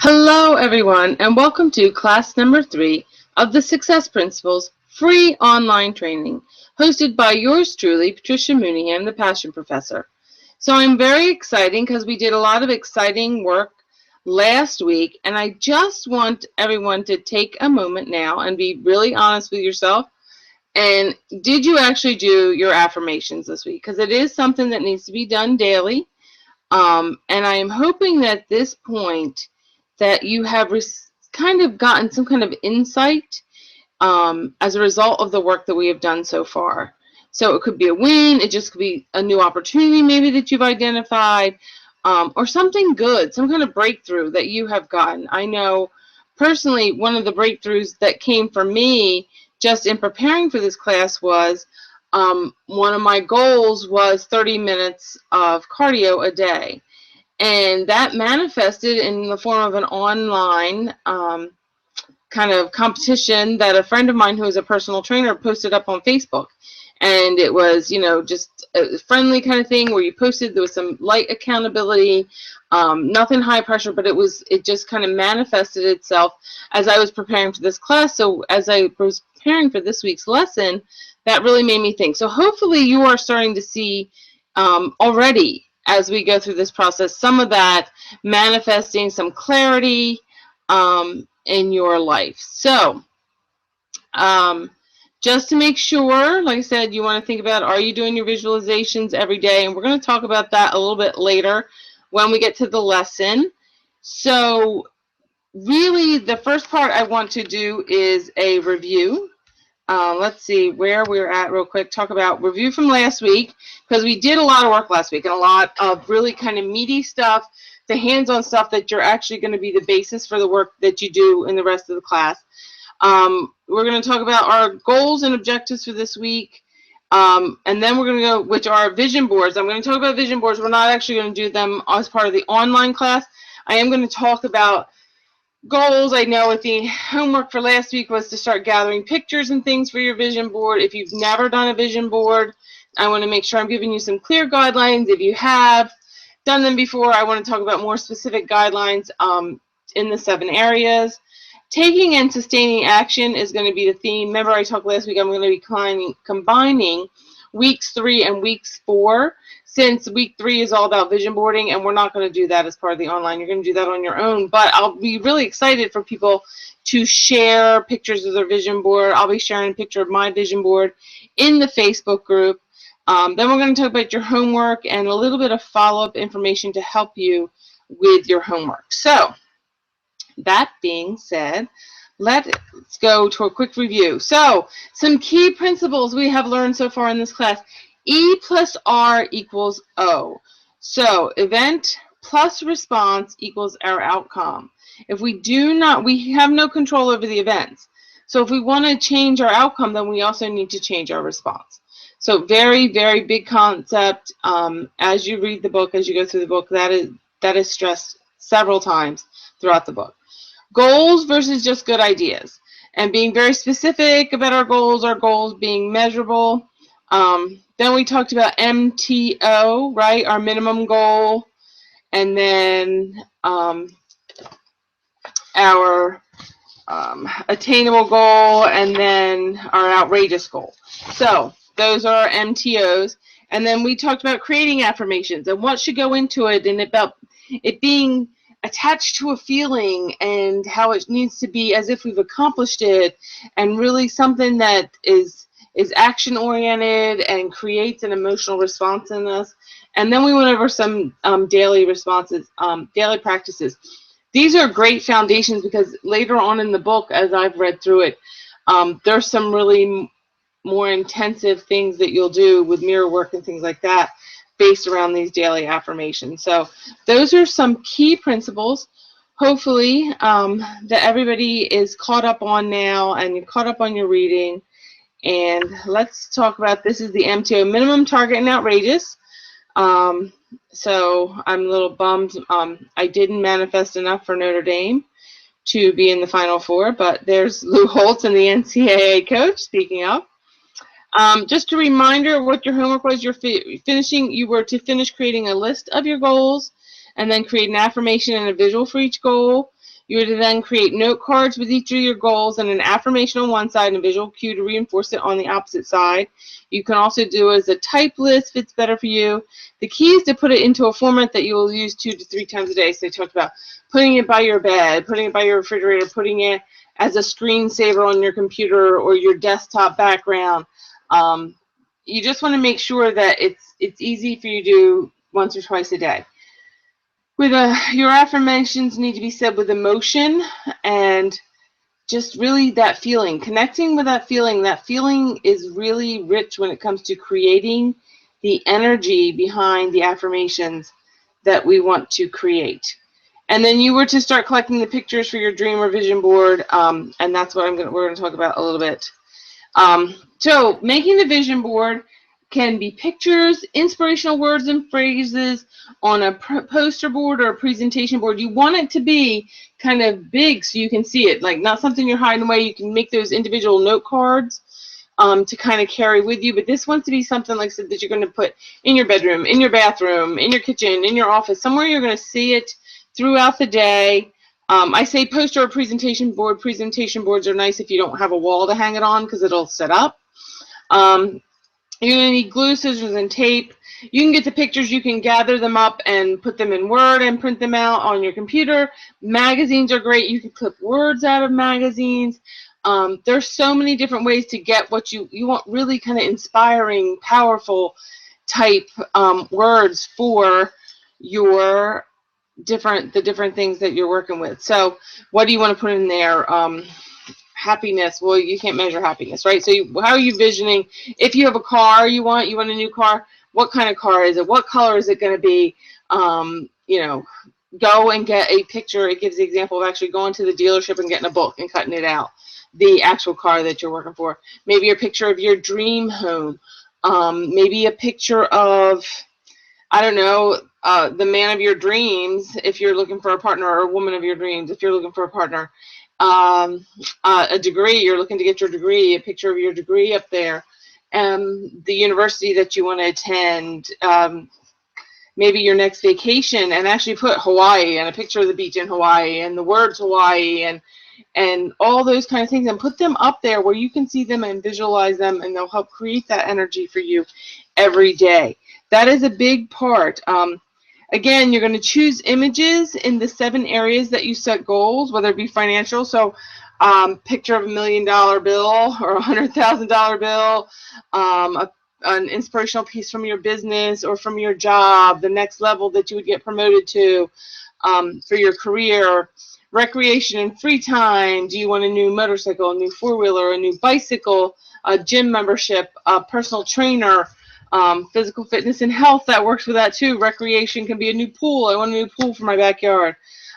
Hello, everyone, and welcome to class number 3 of the Success Principles free online training, hosted by yours truly, Patricia Mooneyham, the Passion Professor. So I'm very excited because we did a lot of exciting work last week, and I just want everyone to take a moment now and be really honest with yourself. And did you actually do your affirmations this week? Because it is something that needs to be done daily. And I am hoping that at this point that you have kind of gotten some kind of insight as a result of the work that we have done so far. So it could be a win, it just could be a new opportunity maybe that you've identified, or something good, some kind of breakthrough that you have gotten. I know personally one of the breakthroughs that came for me just in preparing for this class was one of my goals was 30 minutes of cardio a day. And that manifested in the form of an online kind of competition that a friend of mine who is a personal trainer posted up on Facebook. And it was, you know, just a friendly kind of thing where you posted, there was some light accountability, nothing high pressure, but it just kind of manifested itself as I was preparing for this class. So as I was preparing for this week's lesson, that really made me think. So hopefully you are starting to see already as we go through this process, some of that manifesting some clarity in your life. So just to make sure, like I said, you want to think about, are you doing your visualizations every day? And we're going to talk about that a little bit later when we get to the lesson. So really the first part I want to do is a review. Let's see where we're at real quick. Talk about review from last week, because we did a lot of work last week and a lot of really kind of meaty stuff, the hands-on stuff that you're actually going to be the basis for the work that you do in the rest of the class. We're going to talk about our goals and objectives for this week, and then we're going to go, which are vision boards. I'm going to talk about vision boards. We're not actually going to do them as part of the online class. I am going to talk about goals. I know the homework for last week was to start gathering pictures and things for your vision board. If you've never done a vision board, I want to make sure I'm giving you some clear guidelines. If you have done them before, I want to talk about more specific guidelines in the 7 areas. Taking and sustaining action is going to be the theme. Remember I talked last week, I'm going to be combining weeks 3 and weeks 4. Since week 3 is all about vision boarding, and we're not going to do that as part of the online. You're going to do that on your own. But I'll be really excited for people to share pictures of their vision board. I'll be sharing a picture of my vision board in the Facebook group. Then we're going to talk about your homework and a little bit of follow-up information to help you with your homework. So that being said, let's go to a quick review. So some key principles we have learned so far in this class. E plus R equals O. So event plus response equals our outcome. If we do not, we have no control over the events. So if we want to change our outcome, then we also need to change our response. So very, very big concept. As you read the book, as you go through the book, that is stressed several times throughout the book. Goals versus just good ideas. And being very specific about our goals being measurable. Then we talked about MTO, right, our minimum goal, and then our attainable goal, and then our outrageous goal. So those are our MTOs. And then we talked about creating affirmations and what should go into it, and about it being attached to a feeling and how it needs to be as if we've accomplished it, and really something that is action-oriented and creates an emotional response in us. And then we went over some daily responses, daily practices. These are great foundations because later on in the book, as I've read through it, there's some really more intensive things that you'll do with mirror work and things like that based around these daily affirmations. So those are some key principles, hopefully, that everybody is caught up on now, and you're caught up on your reading. And let's talk about, this is the MTO, minimum, target, and outrageous. So I'm a little bummed I didn't manifest enough for Notre Dame to be in the Final Four, but there's Lou Holtz and the NCAA coach, speaking of. Just a reminder of what your homework was. You were to finish creating a list of your goals, and then create an affirmation and a visual for each goal. You are to then create note cards with each of your goals and an affirmation on one side and a visual cue to reinforce it on the opposite side. You can also do as a type list if it's better for you. The key is to put it into a format that you will use 2 to 3 times a day. So I talked about putting it by your bed, putting it by your refrigerator, putting it as a screensaver on your computer or your desktop background. You just want to make sure that it's easy for you to do once or twice a day. Your affirmations need to be said with emotion and just really that feeling, connecting with that feeling. That feeling is really rich when it comes to creating the energy behind the affirmations that we want to create. And then you were to start collecting the pictures for your dream or vision board, and that's what we're going to talk about a little bit. So making the vision board can be pictures, inspirational words and phrases on a poster board or a presentation board. You want it to be kind of big so you can see it, like not something you're hiding away. You can make those individual note cards to kind of carry with you, but this wants to be something like that you're going to put in your bedroom, in your bathroom, in your kitchen, in your office, somewhere you're going to see it throughout the day. I say poster or presentation board. Presentation boards are nice if you don't have a wall to hang it on because it'll set up. You're going to need glue, scissors, and tape. You can get the pictures, you can gather them up and put them in Word and print them out on your computer. Magazines are great. You can clip words out of magazines. There's so many different ways to get what you want, really kind of inspiring, powerful type words for your the different things that you're working with. So what do you want to put in there? Happiness. Well, you can't measure happiness, right? So how are you visioning? If you have a car you want a new car, what kind of car is it? What color is it going to be? You know, go and get a picture. It gives the example of actually going to the dealership and getting a book and cutting it out, the actual car that you're working for. Maybe a picture of your dream home. Maybe a picture of, I don't know, the man of your dreams if you're looking for a partner, or a woman of your dreams if you're looking for a partner. A degree, you're looking to get your degree, a picture of your degree up there. The university that you want to attend. Maybe your next vacation, and actually put Hawaii and a picture of the beach in Hawaii and the words Hawaii and all those kind of things, and put them up there where you can see them and visualize them, and they'll help create that energy for you every day. That is a big part. Again, you're going to choose images in the 7 areas that you set goals, whether it be financial. So picture of $1 million bill or $100,000 bill, an inspirational piece from your business or from your job, the next level that you would get promoted to for your career, recreation and free time. Do you want a new motorcycle, a new 4-wheeler, a new bicycle, a gym membership, a personal trainer? Physical fitness and health, that works with that too. Recreation can be a new pool. I want a new pool for my backyard.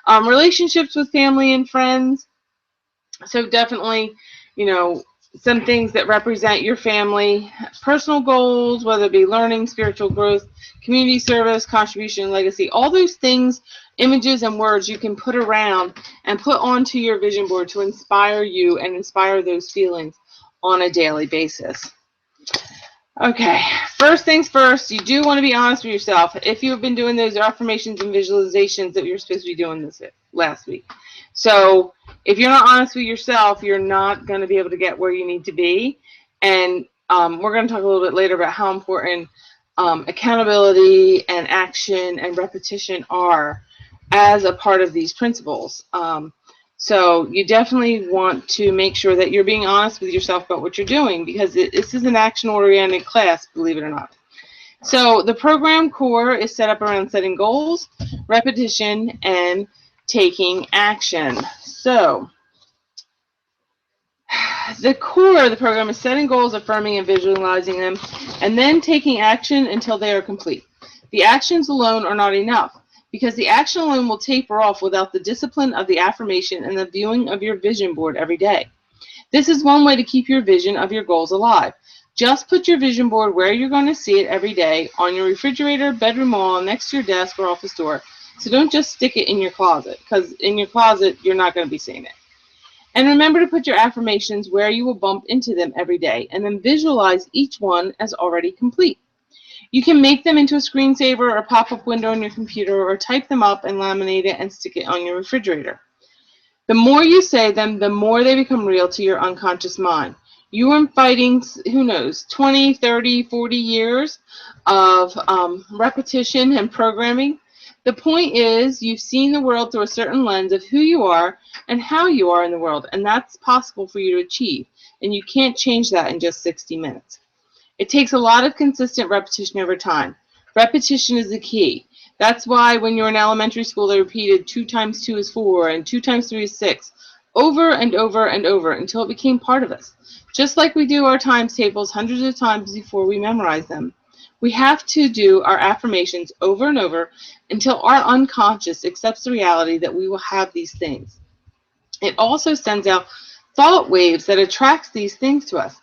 Relationships with family and friends. So definitely, you know, some things that represent your family. Personal goals, whether it be learning, spiritual growth, community service, contribution, legacy. All those things, images and words you can put around and put onto your vision board to inspire you and inspire those feelings on a daily basis. Okay, first things first, you do want to be honest with yourself. If you've been doing those affirmations and visualizations that you're supposed to be doing this last week. So if you're not honest with yourself, you're not going to be able to get where you need to be. And we're going to talk a little bit later about how important accountability and action and repetition are as a part of these principles. So you definitely want to make sure that you're being honest with yourself about what you're doing, because this is an action-oriented class, believe it or not. So the program core is set up around setting goals, repetition, and taking action. So the core of the program is setting goals, affirming and visualizing them, and then taking action until they are complete. The actions alone are not enough, because the action alone will taper off without the discipline of the affirmation and the viewing of your vision board every day. This is one way to keep your vision of your goals alive. Just put your vision board where you're going to see it every day, on your refrigerator, bedroom wall, next to your desk or office door. So don't just stick it in your closet, because in your closet you're not going to be seeing it. And remember to put your affirmations where you will bump into them every day, and then visualize each one as already complete. You can make them into a screensaver or a pop-up window on your computer, or type them up and laminate it and stick it on your refrigerator. The more you say them, the more they become real to your unconscious mind. You are fighting, who knows, 20, 30, 40 years of repetition and programming. The point is, you've seen the world through a certain lens of who you are and how you are in the world, and that's possible for you to achieve. And you can't change that in just 60 minutes. It takes a lot of consistent repetition over time. Repetition is the key. That's why when you're in elementary school, they repeated 2 times 2 is 4 and 2 times 3 is 6 over and over and over until it became part of us. Just like we do our times tables hundreds of times before we memorize them. We have to do our affirmations over and over until our unconscious accepts the reality that we will have these things. It also sends out thought waves that attracts these things to us.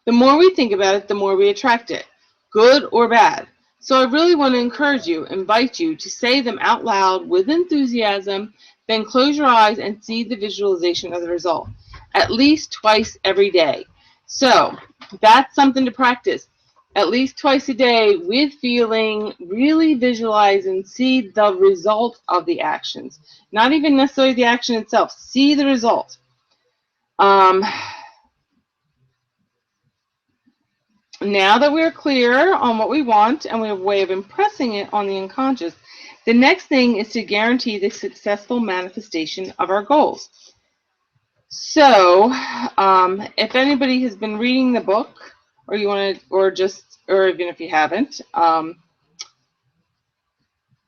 The more we think about it, the more we attract it, good or bad. So I really want to encourage you, invite you to say them out loud with enthusiasm, then close your eyes and see the visualization of the result, at least twice every day. So that's something to practice. At least twice a day with feeling, really visualize and see the result of the actions. Not even necessarily the action itself. See the result. Now that we're clear on what we want and we have a way of impressing it on the unconscious, the next thing is to guarantee the successful manifestation of our goals. So, if anybody has been reading the book, or you want to, or even if you haven't,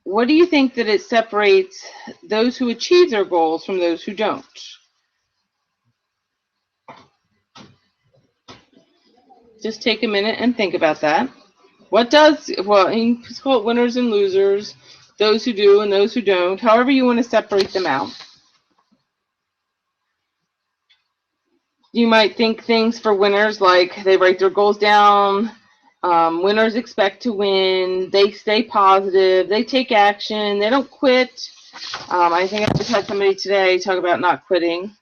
what do you think that it separates those who achieve their goals from those who don't? Just take a minute and think about that. What does, well, it's called winners and losers, those who do and those who don't, however you want to separate them out. You might think things for winners like they write their goals down, winners expect to win, they stay positive, they take action, they don't quit. I think I just had somebody today talk about not quitting.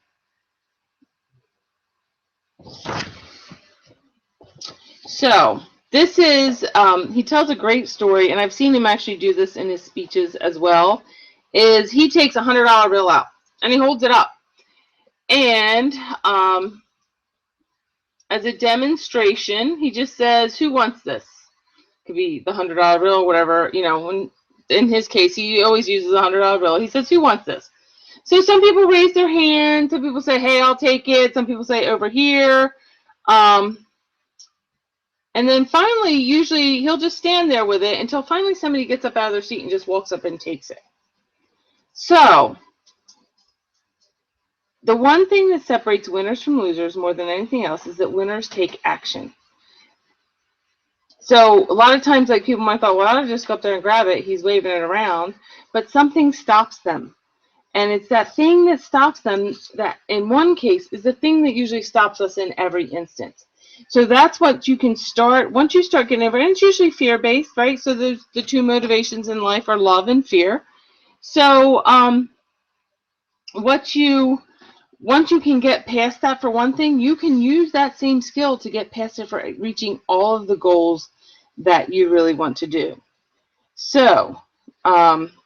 So this is, he tells a great story, and I've seen him actually do this in his speeches as well, is he takes a $100 bill out, and he holds it up. And as a demonstration, he just says, who wants this? Could be the $100 bill, whatever, you know, in his case, he always uses a $100 bill. He says, who wants this? So some people raise their hand, some people say, hey, I'll take it, some people say over here. And then finally, usually he'll just stand there with it until finally somebody gets up out of their seat and just walks up and takes it. So the one thing that separates winners from losers more than anything else is that winners take action. So a lot of times, like, people might thought, well, I'll just go up there and grab it. He's waving it around. But something stops them. And it's that thing that stops them that, in one case, is the thing that usually stops us in every instance. So that's what you can start. Once you start getting over it, and it's usually fear-based, right? So the two motivations in life are love and fear. So once you can get past that for one thing, you can use that same skill to get past it for reaching all of the goals that you really want to do. So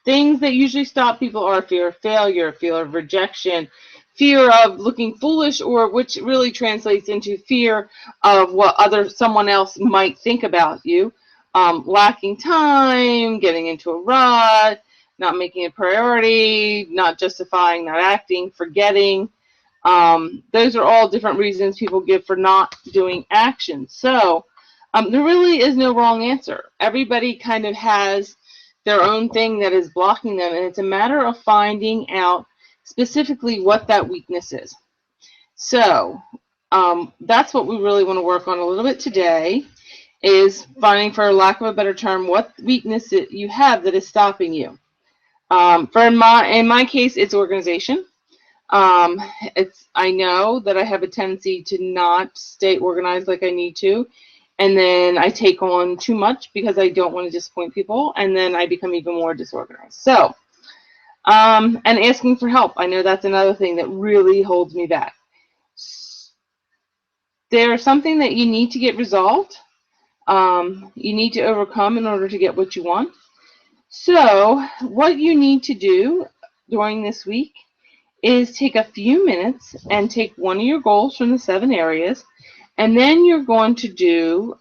things that usually stop people are fear of failure, fear of rejection, fear of looking foolish, or which really translates into fear of what someone else might think about you, lacking time, getting into a rut, not making a priority, not justifying, not acting, forgetting. Those are all different reasons people give for not doing action. So there really is no wrong answer. Everybody kind of has their own thing that is blocking them, and it's a matter of finding out specifically what that weakness is. So that's what we really want to work on a little bit today, is finding, for lack of a better term, what weakness you have that is stopping you. In my case, it's organization. I know that I have a tendency to not stay organized like I need to, and then I take on too much because I don't want to disappoint people, and then I become even more disorganized. So, and asking for help, I know that's another thing that really holds me back. There's something that you need to get resolved. You need to overcome in order to get what you want. So what you need to do during this week is take a few minutes and take one of your goals from the 7 areas, and then you're going to do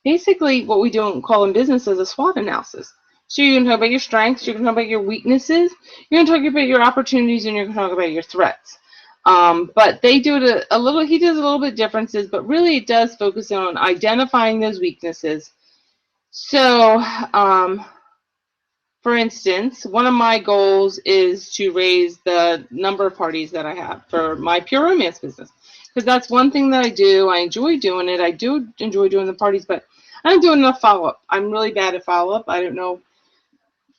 basically what we don't call in business as a SWOT analysis. So you're going to talk about your strengths, you're going to talk about your weaknesses, you're going to talk about your opportunities, and you're going to talk about your threats. But they do it a little, he does a little bit differences, but really it does focus on identifying those weaknesses. So, for instance, one of my goals is to raise the number of parties that I have for my pure romance business. Because that's one thing that I do. I enjoy doing it. I do enjoy doing the parties, but I don't do enough follow-up. I'm really bad at follow-up. I don't know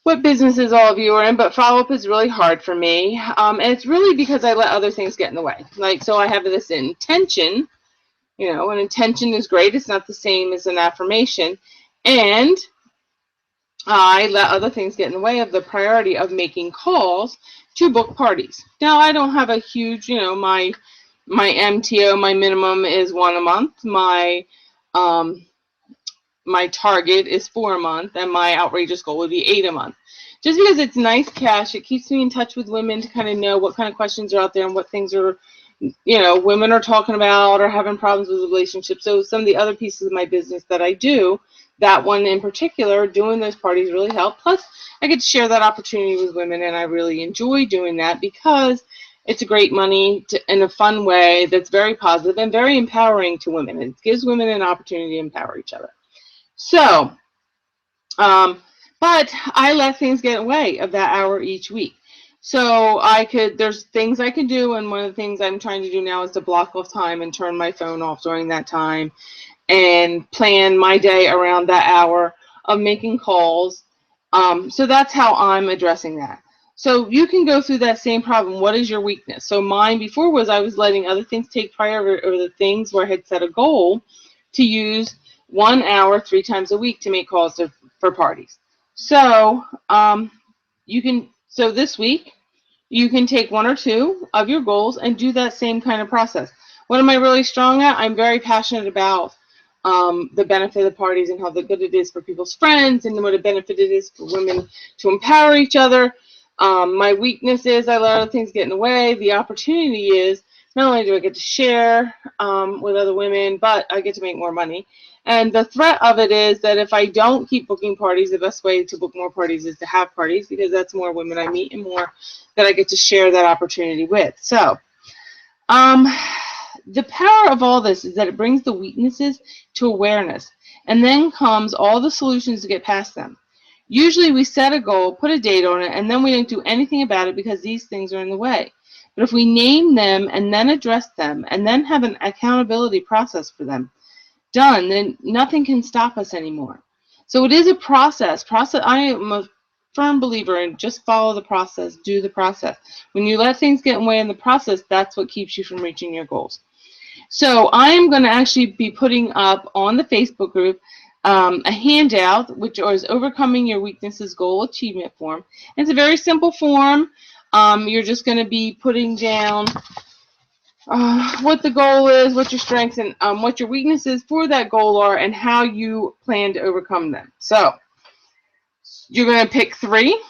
what businesses all of you are in, but follow-up is really hard for me. And it's really because I let other things get in the way. Like, so I have this intention, you know, an intention is great. It's not the same as an affirmation. And I let other things get in the way of the priority of making calls to book parties. Now, I don't have a huge, you know, my MTO, my minimum is 1 a month. My target is 4 a month, and my outrageous goal would be 8 a month. Just because it's nice cash, it keeps me in touch with women to kind of know what kind of questions are out there and what things are, you know, women are talking about or having problems with relationships. So some of the other pieces of my business that I do, that one in particular, doing those parties really help. Plus, I get to share that opportunity with women, and I really enjoy doing that because it's a great money in a fun way that's very positive and very empowering to women. It gives women an opportunity to empower each other. So, but I let things get in the way of that hour each week. So there's things I can do, and one of the things I'm trying to do now is to block off time and turn my phone off during that time and plan my day around that hour of making calls. So that's how I'm addressing that. So you can go through that same problem. What is your weakness? So mine before was I was letting other things take priority over the things where I had set a goal to use 1 hour 3 times a week to make calls for parties. So so this week you can take 1 or 2 of your goals and do that same kind of process. What am I really strong at? I'm very passionate about the benefit of parties and how good it is for people's friends, and what a benefit it is for women to empower each other. My weakness is I let other things get in the way. The opportunity is not only do I get to share with other women, but I get to make more money. And the threat of it is that if I don't keep booking parties, the best way to book more parties is to have parties, because that's more women I meet and more that I get to share that opportunity with. So the power of all this is that it brings the weaknesses to awareness, and then comes all the solutions to get past them. Usually we set a goal, put a date on it, and then we don't do anything about it because these things are in the way. But if we name them and then address them and then have an accountability process for them done, then nothing can stop us anymore. So it is a process. I am a firm believer in just follow the process, do the process. When you let things get in the way in the process, that's what keeps you from reaching your goals. So I am going to actually be putting up on the Facebook group a handout, which is Overcoming Your Weaknesses Goal Achievement Form. It's a very simple form. You're just going to be putting down what the goal is, what your strengths and what your weaknesses for that goal are, and how you plan to overcome them. So you're going to pick 3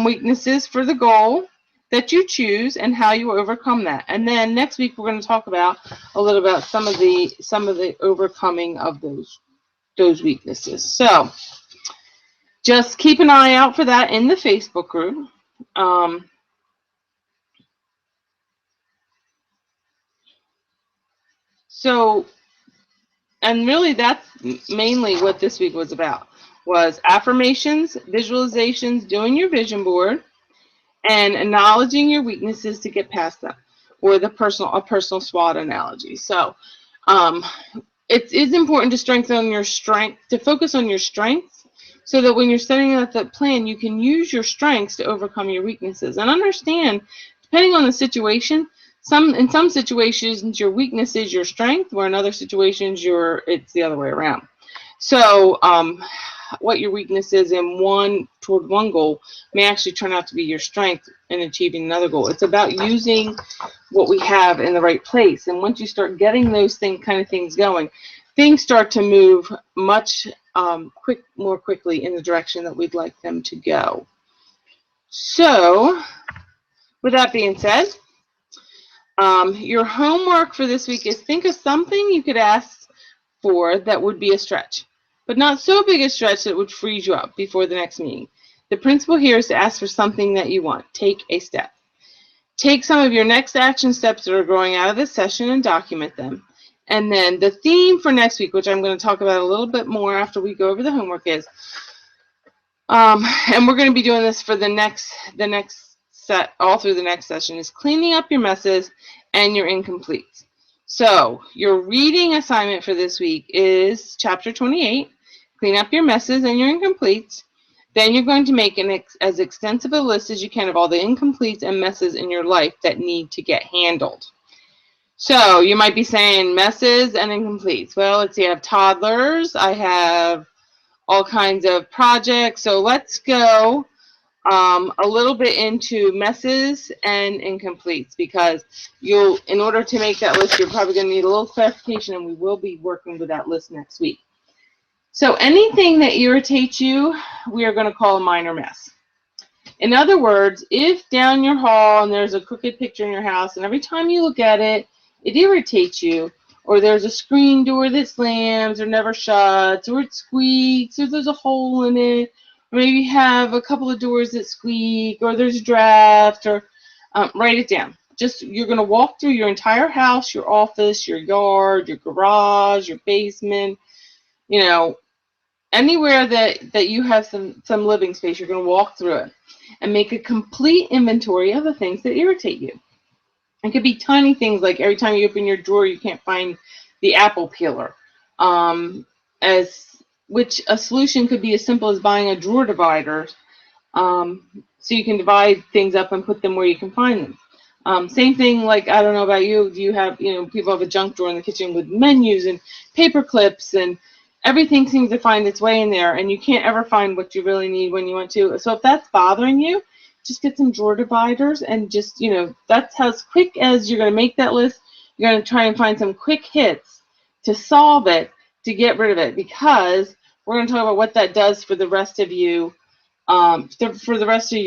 weaknesses for the goal that you choose and how you overcome that. And then next week we're going to talk about a little about some of the overcoming of those weaknesses. So just keep an eye out for that in the Facebook group. And really that's mainly what this week was about, was affirmations, visualizations, doing your vision board, and acknowledging your weaknesses to get past them, or a personal SWOT analogy. So it is important to focus on your strengths, so that when you're setting out that plan, you can use your strengths to overcome your weaknesses. And understand, depending on the situation, in some situations your weakness is your strength, where in other situations it's the other way around. So what your weakness is toward one goal may actually turn out to be your strength in achieving another goal. It's about using what we have in the right place. And once you start getting those kind of things going, things start to move much more quickly in the direction that we'd like them to go. So With that being said, your homework for this week is think of something you could ask for that would be a stretch, but not so big a stretch that it would freeze you up before the next meeting. The principle here is to ask for something that you want. Take a step. Take some of your next action steps that are growing out of this session and document them. And then the theme for next week, which I'm going to talk about a little bit more after we go over the homework, is, and we're going to be doing this for the next set, all through the next session, is cleaning up your messes and your incompletes. So your reading assignment for this week is chapter 28, clean up your messes and your incompletes. Then you're going to make as extensive a list as you can of all the incompletes and messes in your life that need to get handled. So you might be saying messes and incompletes. Well, let's see, I have toddlers, I have all kinds of projects. So let's go a little bit into messes and incompletes, because in order to make that list, you're probably going to need a little clarification, and we will be working with that list next week. So anything that irritates you, we are going to call a minor mess. In other words, if down your hall and there's a crooked picture in your house, and every time you look at it, it irritates you, or there's a screen door that slams or never shuts, or it squeaks, or there's a hole in it, or maybe you have a couple of doors that squeak, or there's a draft, or write it down. You're going to walk through your entire house, your office, your yard, your garage, your basement, anywhere that you have some living space. You're going to walk through it and make a complete inventory of the things that irritate you. It could be tiny things like every time you open your drawer, you can't find the apple peeler. Which a solution could be as simple as buying a drawer divider, so you can divide things up and put them where you can find them. Same thing, like, I don't know about you, do you have, people have a junk drawer in the kitchen with menus and paper clips, and everything seems to find its way in there, and you can't ever find what you really need when you want to. So if that's bothering you, just get some drawer dividers, and just, that's how quick as you're going to make that list, you're going to try and find some quick hits to solve it, to get rid of it, because we're going to talk about what that does for the rest of you, for the rest of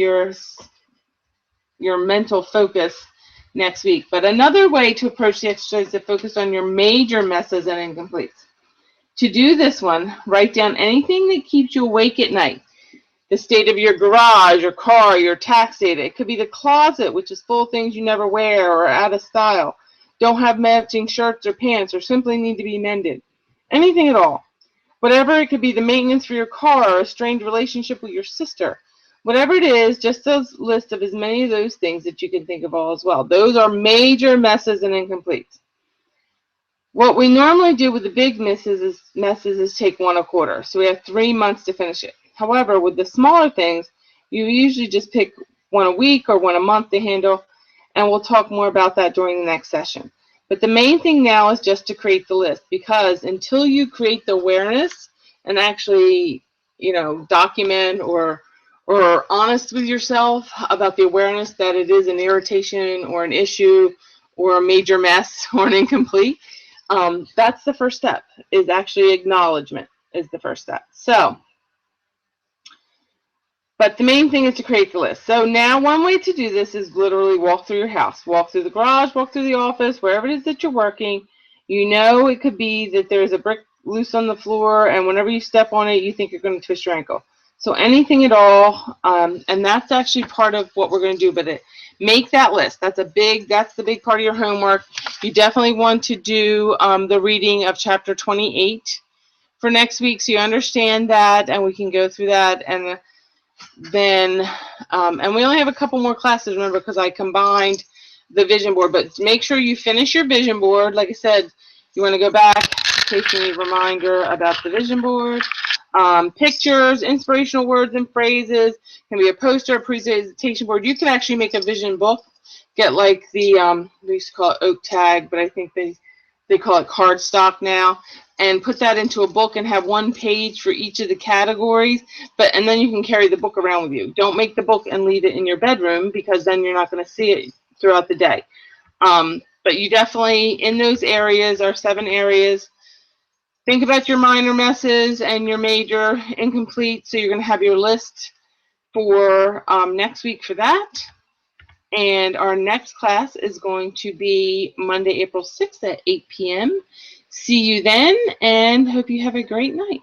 your mental focus next week. But another way to approach the exercise is to focus on your major messes and incompletes. To do this one, write down anything that keeps you awake at night. The state of your garage, your car, your tax data. It could be the closet, which is full of things you never wear or out of style, don't have matching shirts or pants, or simply need to be mended. Anything at all. Whatever, it could be the maintenance for your car, or a strained relationship with your sister. Whatever it is, just a list of as many of those things that you can think of all as well. Those are major messes and incompletes. What we normally do with the big messes is take 1 a quarter. So we have 3 months to finish it. However, with the smaller things, you usually just pick 1 a week or 1 a month to handle, and we'll talk more about that during the next session. But the main thing now is just to create the list, because until you create the awareness and actually, document or honest with yourself about the awareness that it is an irritation or an issue or a major mess or an incomplete, that's the first step, is actually acknowledgement is the first step. So, but the main thing is to create the list. So now one way to do this is literally walk through your house, walk through the garage, walk through the office, wherever it is that you're working. It could be that there's a brick loose on the floor, and whenever you step on it, you think you're going to twist your ankle. So anything at all, and that's actually part of what we're going to do. But make that list. That's the big part of your homework. You definitely want to do the reading of chapter 28 for next week, so you understand that, and we can go through that. And then, and we only have a couple more classes, remember, because I combined the vision board. But make sure you finish your vision board. Like I said, you want to go back in case you need a reminder about the vision board. Pictures, inspirational words and phrases, can be a poster, a presentation board. You can actually make a vision book. Get like the, we used to call it oak tag, but I think they call it cardstock now, and put that into a book and have 1 page for each of the categories. And then you can carry the book around with you. Don't make the book and leave it in your bedroom, because then you're not going to see it throughout the day. But you definitely, in those areas, are 7 areas. Think about your minor messes and your major incomplete. So you're going to have your list for next week for that. And our next class is going to be Monday, April 6th at 8 p.m. See you then, and hope you have a great night.